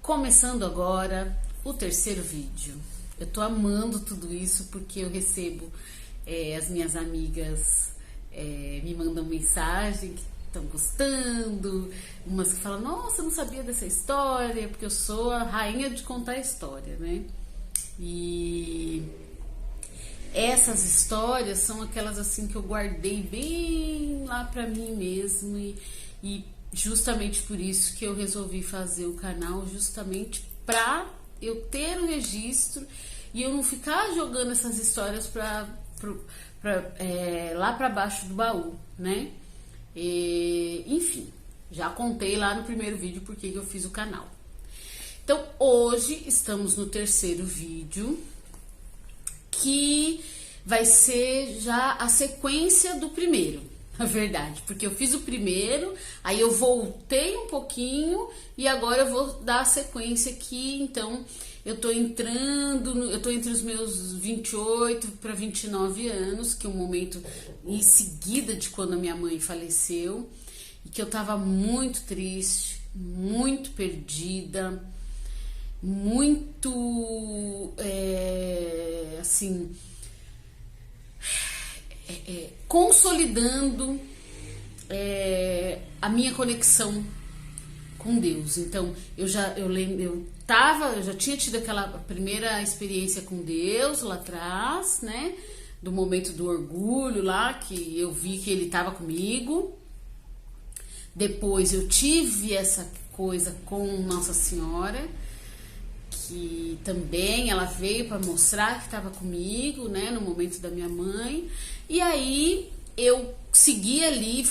Começando agora o terceiro vídeo. Eu tô amando tudo isso porque eu recebo as minhas amigas me mandam mensagem que estão gostando, umas que falam, nossa, eu não sabia dessa história, porque eu sou a rainha de contar história, né? E essas histórias são aquelas assim que eu guardei bem lá pra mim mesmo e justamente por isso que eu resolvi fazer o canal, justamente pra eu ter um registro e eu não ficar jogando essas histórias lá pra baixo do baú, né? Enfim, já contei lá no primeiro vídeo porque que eu fiz o canal. Então hoje estamos no terceiro vídeo, que vai ser já a sequência do primeiro, na verdade, porque eu fiz o primeiro, aí eu voltei um pouquinho e agora eu vou dar a sequência aqui. Então eu tô entrando, eu tô entre os meus 28 para 29 anos, que é um momento em seguida de quando a minha mãe faleceu, e que eu tava muito triste, muito perdida, muito assim, consolidando a minha conexão com Deus. Então eu já tinha tido aquela primeira experiência com Deus lá atrás, né? Do momento do orgulho lá, que eu vi que ele estava comigo. Depois eu tive essa coisa com Nossa Senhora, que também ela veio para mostrar que estava comigo, né, no momento da minha mãe. E aí eu segui ali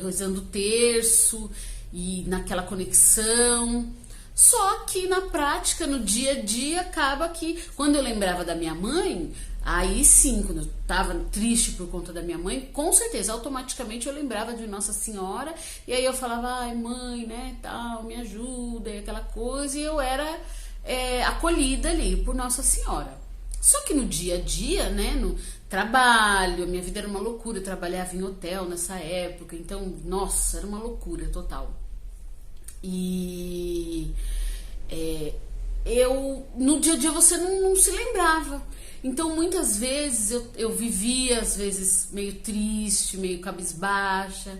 rezando o terço e naquela conexão. Só que na prática, no dia a dia, acaba que quando eu lembrava da minha mãe, aí sim, quando eu tava triste por conta da minha mãe, com certeza, automaticamente eu lembrava de Nossa Senhora, e aí eu falava, ai mãe, né, tal, me ajuda, e aquela coisa, e eu era acolhida ali por Nossa Senhora. Só que no dia a dia, né, no trabalho, minha vida era uma loucura, eu trabalhava em hotel nessa época, então, nossa, era uma loucura total. E no dia a dia você não se lembrava. Então muitas vezes eu vivia, às vezes, meio triste, meio cabisbaixa.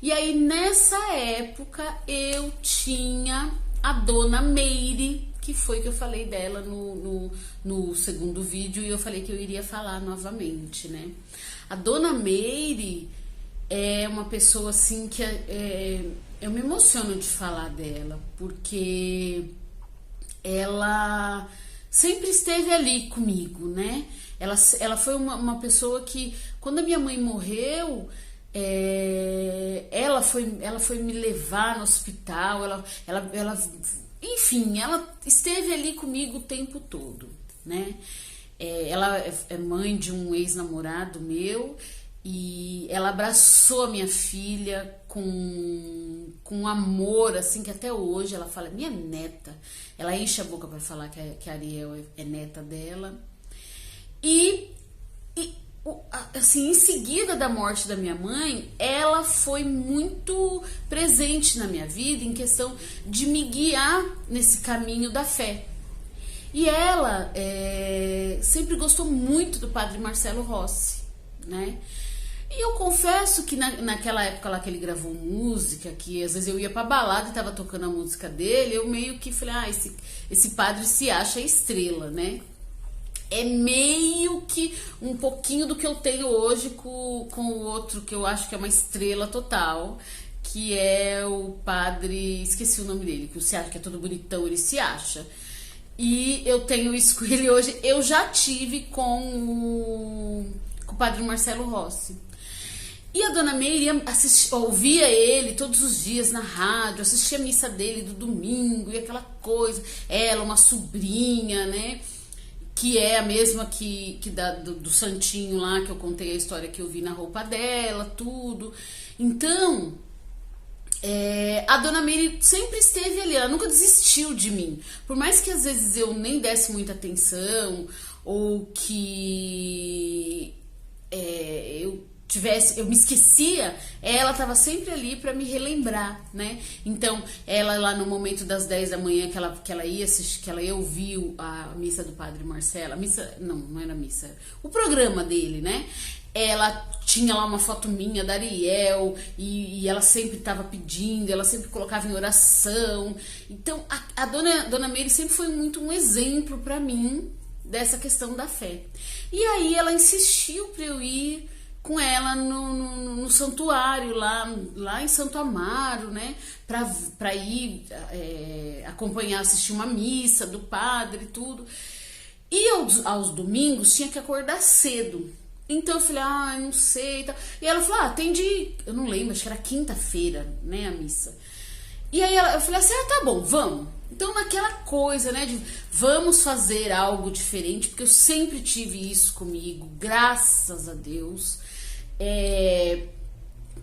E aí nessa época eu tinha a Dona Meire, que foi que eu falei dela no segundo vídeo, e eu falei que eu iria falar novamente, né? A Dona Meire é uma pessoa assim que eu me emociono de falar dela, porque ela sempre esteve ali comigo, né? Ela foi uma pessoa que, quando a minha mãe morreu, ela foi me levar no hospital, enfim, ela esteve ali comigo o tempo todo, né? Ela é mãe de um ex-namorado meu, e ela abraçou a minha filha com amor, assim, que até hoje ela fala, minha neta. Ela enche a boca para falar que a Ariel é neta dela. E assim, em seguida da morte da minha mãe, ela foi muito presente na minha vida em questão de me guiar nesse caminho da fé. E ela sempre gostou muito do Padre Marcelo Rossi, né? E eu confesso que naquela época lá que ele gravou música, que às vezes eu ia pra balada e tava tocando a música dele, eu meio que falei, esse padre se acha estrela, né? É meio que um pouquinho do que eu tenho hoje com o outro, que eu acho que é uma estrela total, que é o padre, esqueci o nome dele, que você acha que é todo bonitão, ele se acha. E eu tenho isso com ele hoje, eu já tive com o padre Marcelo Rossi. E a Dona Meire ouvia ele todos os dias na rádio, assistia a missa dele do domingo e aquela coisa. Ela, uma sobrinha, né? Que é a mesma do santinho lá, que eu contei a história que eu vi na roupa dela, tudo. Então, a Dona Meire sempre esteve ali, ela nunca desistiu de mim. Por mais que às vezes eu nem desse muita atenção, ou que eu eu me esquecia, ela estava sempre ali para me relembrar, né? Então, ela lá no momento das 10 da manhã que ela ia assistir, que ela ia ouvir a missa do Padre Marcelo, a missa, não era missa, o programa dele, né? Ela tinha lá uma foto minha da Ariel e ela sempre estava pedindo, ela sempre colocava em oração. Então, a dona Meire sempre foi muito um exemplo para mim dessa questão da fé. E aí ela insistiu para eu ir com ela no santuário lá em Santo Amaro, né, para ir acompanhar, assistir uma missa do padre e tudo. E aos domingos tinha que acordar cedo. Então eu falei, não sei e tal. E ela falou, tem de... Eu não lembro, acho que era quinta-feira, né, a missa. E aí eu falei assim, tá bom, vamos. Então naquela coisa, né, de vamos fazer algo diferente, porque eu sempre tive isso comigo, graças a Deus.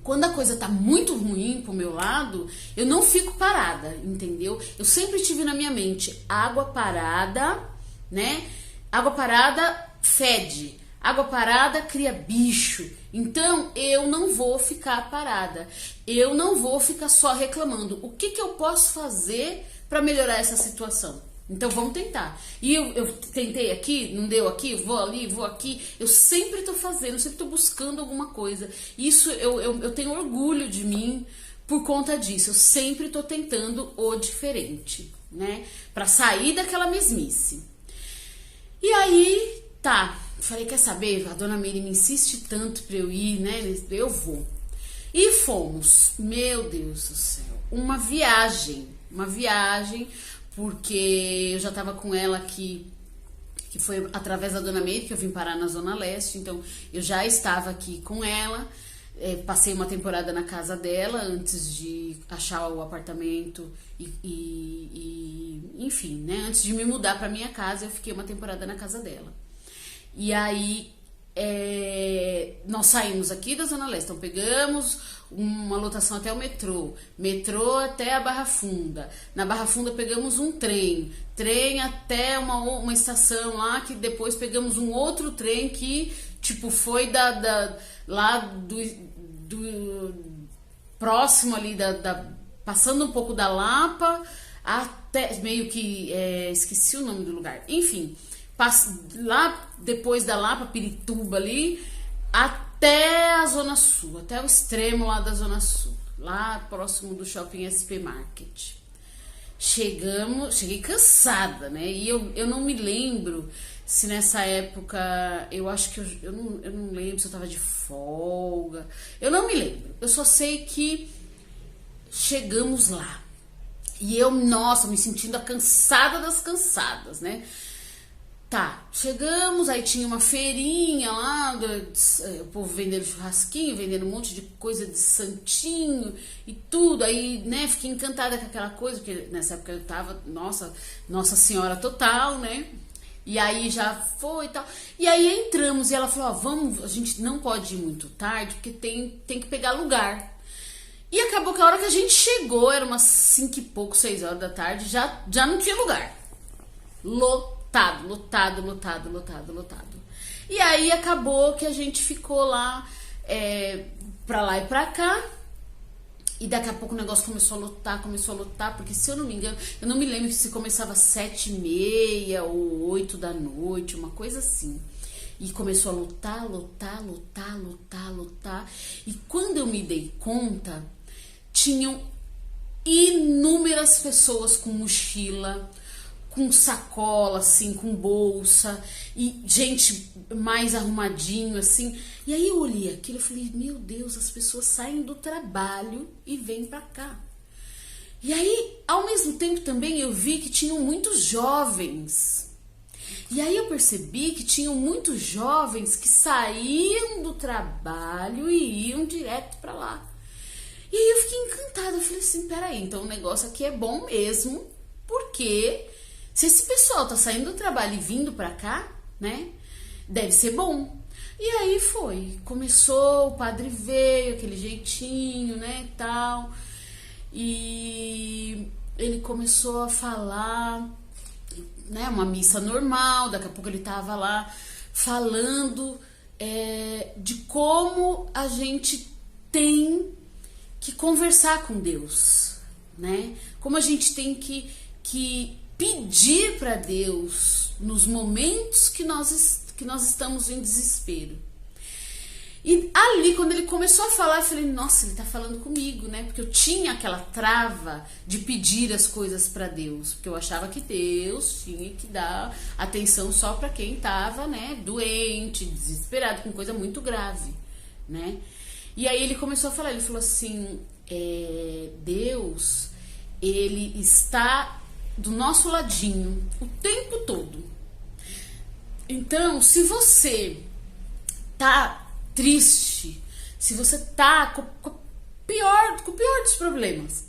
Quando a coisa tá muito ruim pro meu lado, eu não fico parada, entendeu? Eu sempre tive na minha mente, água parada, né? Água parada fede. Água parada cria bicho. Então eu não vou ficar parada. Eu não vou ficar só reclamando. O que eu posso fazer para melhorar essa situação? Então vamos tentar. E eu tentei aqui, não deu aqui, vou ali, vou aqui. Eu sempre tô fazendo, eu sempre tô buscando alguma coisa. Isso eu tenho orgulho de mim por conta disso. Eu sempre tô tentando o diferente, né? Para sair daquela mesmice. E aí, tá. Falei, quer saber? A dona Meire me insiste tanto pra eu ir, né? Eu vou. E fomos. Meu Deus do céu. Uma viagem, porque eu já tava com ela aqui, que foi através da dona Meire que eu vim parar na Zona Leste. Então, eu já estava aqui com ela. Passei uma temporada na casa dela antes de achar o apartamento enfim, né? Antes de me mudar pra minha casa, eu fiquei uma temporada na casa dela. E aí, nós saímos aqui da Zona Leste, então pegamos uma lotação até o metrô até a Barra Funda. Na Barra Funda pegamos um trem até uma estação lá, que depois pegamos um outro trem que, tipo, foi lá do próximo ali, passando um pouco da Lapa, até, meio que, esqueci o nome do lugar, enfim... Lá depois da Lapa, Pirituba ali, até a Zona Sul, até o extremo lá da Zona Sul, lá próximo do Shopping SP Market. Cheguei cansada, né? E eu não me lembro se nessa época, eu acho que eu não lembro se eu tava de folga, eu não me lembro. Eu só sei que chegamos lá. E eu, nossa, me sentindo a cansada das cansadas, né? Tá, chegamos, aí tinha uma feirinha lá, o povo vendendo churrasquinho, vendendo um monte de coisa de santinho e tudo. Aí, né, fiquei encantada com aquela coisa, porque nessa época eu tava, Nossa Senhora total, né? E aí já foi e tal. E aí entramos e ela falou, a gente não pode ir muito tarde, porque tem que pegar lugar. E acabou que a hora que a gente chegou, era umas 5 e pouco, 6 horas da tarde, já não tinha lugar. Lotado. E aí acabou que a gente ficou lá, pra lá e pra cá. E daqui a pouco o negócio começou a lotar, porque se eu não me engano, eu não me lembro se começava às 7h30 ou 8 da noite, uma coisa assim. E começou a lotar. E quando eu me dei conta, tinham inúmeras pessoas com mochila, com sacola, assim, com bolsa, e gente mais arrumadinho, assim. E aí eu olhei aquilo e falei, meu Deus, as pessoas saem do trabalho e vêm pra cá. E aí, ao mesmo tempo também eu vi que tinham muitos jovens. E aí eu percebi que tinham muitos jovens que saíam do trabalho e iam direto pra lá. E aí eu fiquei encantada, eu falei assim, peraí, então o negócio aqui é bom mesmo, porque... se esse pessoal tá saindo do trabalho e vindo pra cá, né, deve ser bom. E aí foi, começou, o padre veio, aquele jeitinho, né, e tal. E ele começou a falar, né, uma missa normal, daqui a pouco ele tava lá falando de como a gente tem que conversar com Deus, né? Como a gente tem que pedir para Deus nos momentos que nós estamos em desespero. E ali, quando ele começou a falar, eu falei, nossa, ele tá falando comigo, né? Porque eu tinha aquela trava de pedir as coisas para Deus, porque eu achava que Deus tinha que dar atenção só para quem tava, né, doente, desesperado, com coisa muito grave, né? E aí ele começou a falar, ele falou assim, Deus, ele está do nosso ladinho o tempo todo. Então, se você tá triste, se você tá com o pior dos problemas,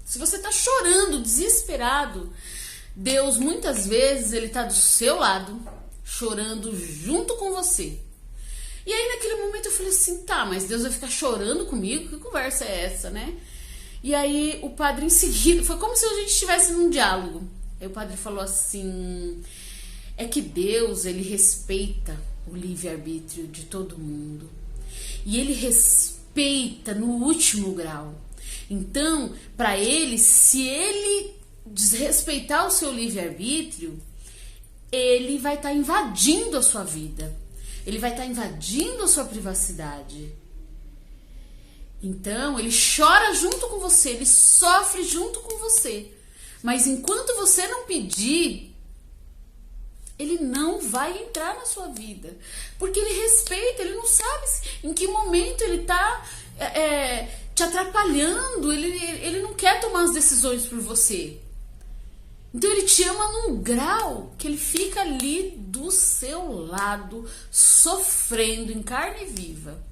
se você tá chorando, desesperado, Deus muitas vezes ele tá do seu lado, chorando junto com você. E aí naquele momento eu falei assim, tá, mas Deus vai ficar chorando comigo? Que conversa é essa, né? E aí o padre em seguida, foi como se a gente estivesse num diálogo. Aí o padre falou assim, é que Deus, ele respeita o livre-arbítrio de todo mundo. E ele respeita no último grau. Então, para ele, se ele desrespeitar o seu livre-arbítrio, ele vai estar invadindo a sua vida. Ele vai estar invadindo a sua privacidade. Então, ele chora junto com você, ele sofre junto com você. Mas enquanto você não pedir, ele não vai entrar na sua vida. Porque ele respeita, ele não sabe em que momento ele está te atrapalhando. Ele não quer tomar as decisões por você. Então ele te ama num grau que ele fica ali do seu lado, sofrendo em carne viva.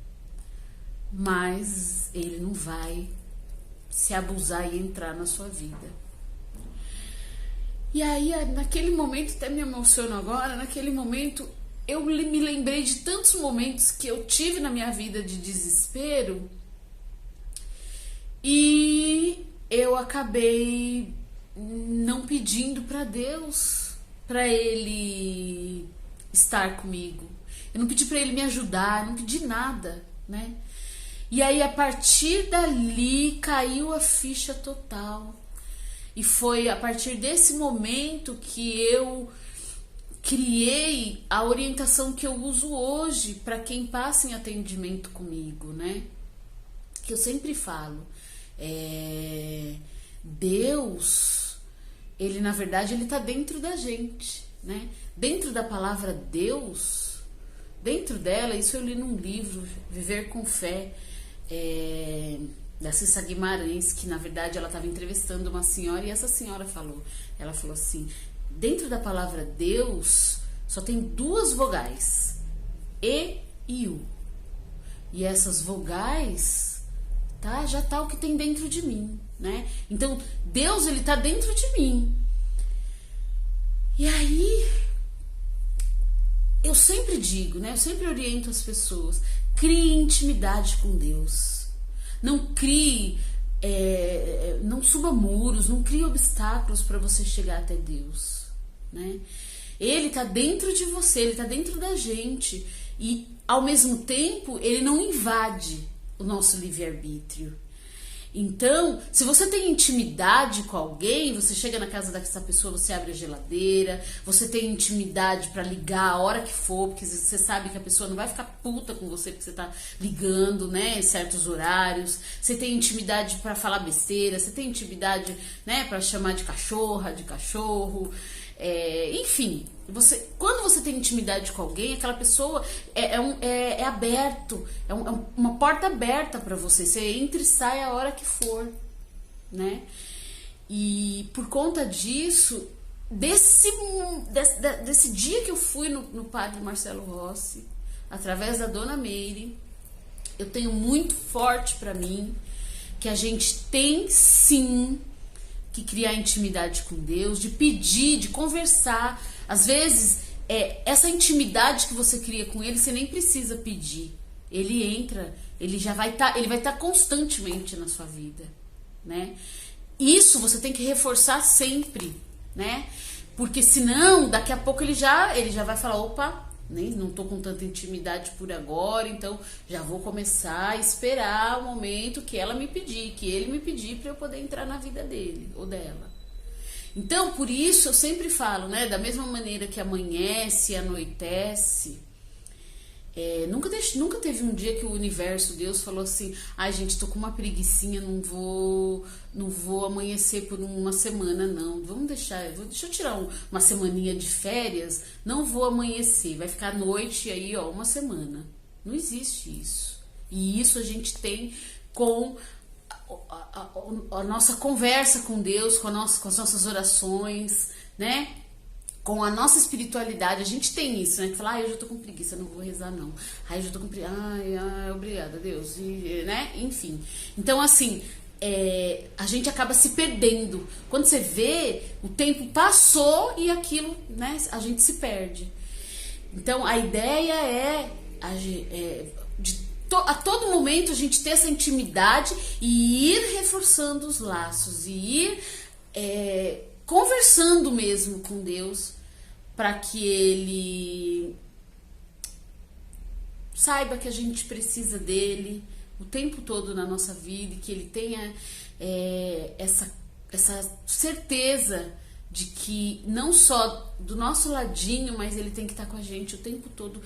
Mas ele não vai se abusar e entrar na sua vida. E aí, naquele momento, até me emociono agora, naquele momento eu me lembrei de tantos momentos que eu tive na minha vida de desespero e eu acabei não pedindo para Deus, para ele estar comigo. Eu não pedi para ele me ajudar, eu não pedi nada, né? E aí, a partir dali, caiu a ficha total. E foi a partir desse momento que eu criei a orientação que eu uso hoje para quem passa em atendimento comigo, né? Que eu sempre falo, Deus, ele na verdade ele tá dentro da gente, né? Dentro da palavra Deus, dentro dela, isso eu li num livro, Viver com Fé, da Cissa Guimarães, que na verdade ela estava entrevistando uma senhora e essa senhora ela falou assim, dentro da palavra Deus só tem 2 vogais, E e U, e essas vogais já tá o que tem dentro de mim, né? Então Deus, ele tá dentro de mim. E aí eu sempre digo, né? Eu sempre oriento as pessoas, crie intimidade com Deus. Não crie, não suba muros, não crie obstáculos para você chegar até Deus, né? Ele tá dentro de você, ele tá dentro da gente e ao mesmo tempo ele não invade o nosso livre-arbítrio. Então, se você tem intimidade com alguém, você chega na casa dessa pessoa, você abre a geladeira, você tem intimidade pra ligar a hora que for, porque você sabe que a pessoa não vai ficar puta com você porque você tá ligando, né, em certos horários. Você tem intimidade pra falar besteira, você tem intimidade, né, pra chamar de cachorra, de cachorro. Enfim, quando você tem intimidade com alguém, aquela pessoa é aberto, uma porta aberta para você. Você entra e sai a hora que for, né? E por conta disso, desse dia que eu fui no padre Marcelo Rossi, através da dona Meire, eu tenho muito forte para mim que a gente tem sim que criar intimidade com Deus, de pedir, de conversar. Às vezes, essa intimidade que você cria com ele, você nem precisa pedir. Ele entra, ele vai estar constantemente na sua vida, né? Isso você tem que reforçar sempre, né? Porque senão, daqui a pouco ele já vai falar, opa, nem não tô com tanta intimidade por agora, então já vou começar a esperar o momento que ela me pedir, que ele me pedir para eu poder entrar na vida dele ou dela. Então, por isso eu sempre falo, né, da mesma maneira que amanhece e anoitece, nunca teve um dia que o universo, Deus falou assim: ai, gente, tô com uma preguicinha, não vou amanhecer por uma semana, não. Deixa eu tirar uma semaninha de férias, não vou amanhecer, vai ficar noite aí, ó, uma semana. Não existe isso. E isso a gente tem com a nossa conversa com Deus, com as nossas orações, né? Com a nossa espiritualidade. A gente tem isso, né? Que fala, eu já tô com preguiça, não vou rezar, não. Eu já tô com preguiça, obrigada, Deus. Né? Enfim. Então, assim, a gente acaba se perdendo. Quando você vê, o tempo passou e aquilo, né? A gente se perde. Então, a ideia a todo momento a gente ter essa intimidade e ir reforçando os laços, e ir conversando mesmo com Deus, para que Ele saiba que a gente precisa dele o tempo todo na nossa vida, e que Ele tenha essa certeza de que não só do nosso ladinho, mas Ele tem que estar com a gente o tempo todo,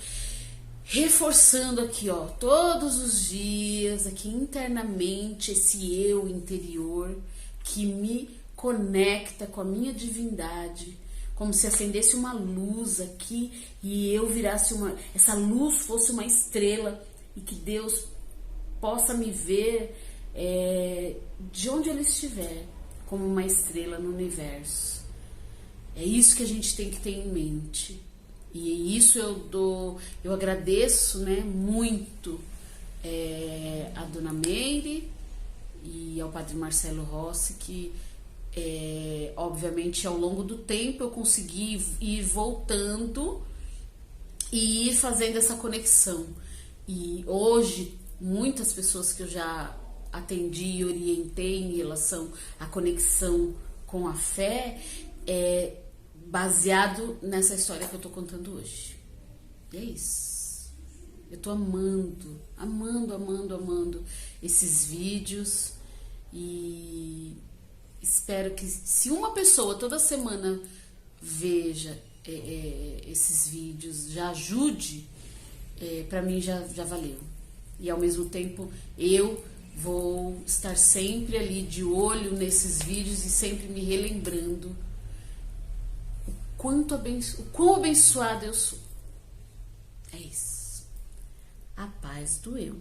reforçando aqui, ó, todos os dias, aqui internamente, esse eu interior que me conecta com a minha divindade, como se acendesse uma luz aqui e eu virasse essa luz fosse uma estrela, e que Deus possa me ver de onde Ele estiver, como uma estrela no universo. É isso que a gente tem que ter em mente. E isso eu agradeço, né, muito a Dona Meire e ao Padre Marcelo Rossi, que obviamente ao longo do tempo eu consegui ir voltando e ir fazendo essa conexão. E hoje muitas pessoas que eu já atendi e orientei em relação à conexão com a fé baseado nessa história que eu tô contando hoje. E é isso. Eu tô amando esses vídeos, e espero que, se uma pessoa toda semana veja esses vídeos, já ajude, pra mim já valeu. E ao mesmo tempo eu vou estar sempre ali de olho nesses vídeos e sempre me relembrando o quão abençoada eu sou. É isso. A paz do eu.